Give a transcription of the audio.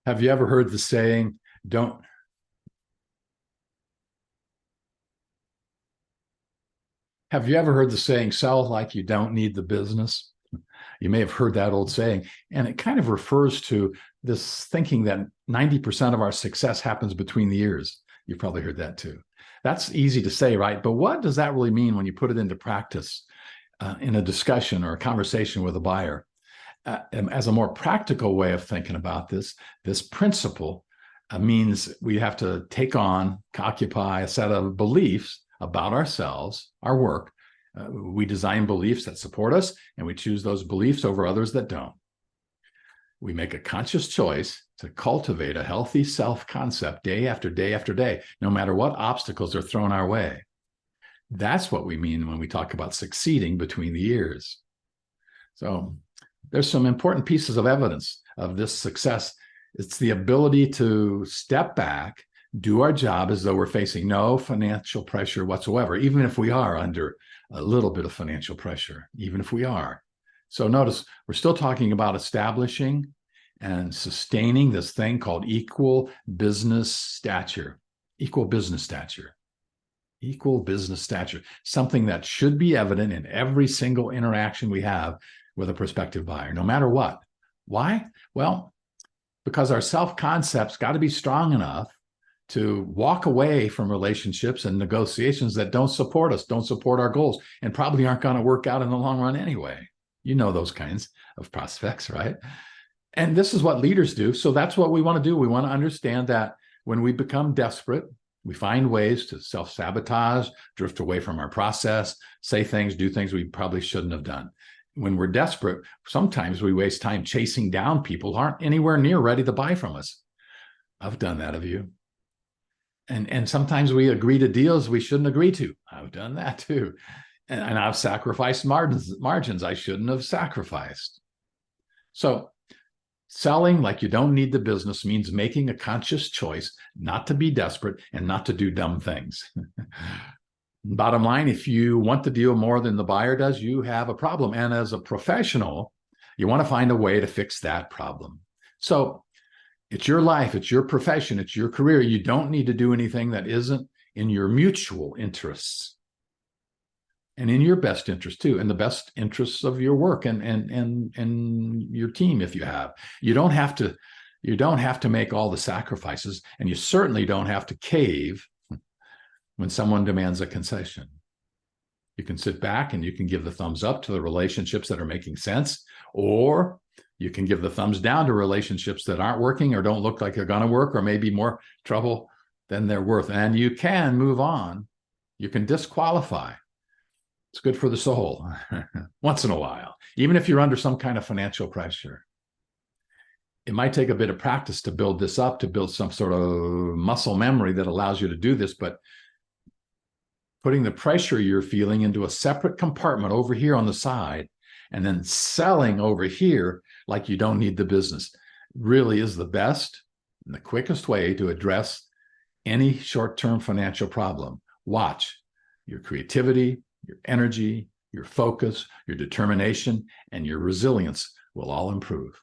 Have you ever heard the saying, don't have you ever heard the saying, sell like you don't need the business? You may have heard that old saying, and it kind of refers to this thinking that 90% of our success happens between the ears. You've probably heard that too. That's easy to say, right? But what does that really mean when you put it into practice in a discussion or a conversation with a buyer? As a more practical way of thinking about this principle means we have to take on, occupy a set of beliefs about ourselves, our work. We design beliefs that support us, and we choose those beliefs over others that don't. We make a conscious choice to cultivate a healthy self-concept day after day after day, no matter what obstacles are thrown our way. That's what we mean when we talk about succeeding between the ears. So there's some important pieces of evidence of this success. It's the ability to step back, do our job as though we're facing no financial pressure whatsoever, even if we are under a little bit of financial pressure, even if we are. So notice, we're still talking about establishing and sustaining this thing called equal business stature, something that should be evident in every single interaction we have with a prospective buyer, no matter what. Why? Well, because our self-concept's got to be strong enough to walk away from relationships and negotiations that don't support us, don't support our goals, and probably aren't going to work out in the long run anyway. You know those kinds of prospects, right? And this is what leaders do. So that's what we want to do. We want to understand that when we become desperate, we find ways to self-sabotage, drift away from our process, say things, do things we probably shouldn't have done. When we're desperate, sometimes we waste time chasing down people who aren't anywhere near ready to buy from us. I've done that of you. And sometimes we agree to deals we shouldn't agree to. I've done that too. And I've sacrificed margins I shouldn't have sacrificed. So selling like you don't need the business means making a conscious choice not to be desperate and not to do dumb things. Bottom line, if you want the deal more than the buyer does, you have a problem. And as a professional, you want to find a way to fix that problem. So it's your life, it's your profession, it's your career. You don't need to do anything that isn't in your mutual interests and in your best interest too, and the best interests of your work and your team if you have. You don't have to make all the sacrifices, and you certainly don't have to cave when someone demands a concession. You can sit back and you can give the thumbs up to the relationships that are making sense, or you can give the thumbs down to relationships that aren't working or don't look like they're going to work, or maybe more trouble than they're worth. And you can move on. You can disqualify. It's good for the soul once in a while, even if you're under some kind of financial pressure. It might take a bit of practice to build this up, to build some sort of muscle memory that allows you to do this, but putting the pressure you're feeling into a separate compartment over here on the side, and then selling over here like you don't need the business really is the best and the quickest way to address any short-term financial problem. Watch. Your creativity, your energy, your focus, your determination, and your resilience will all improve.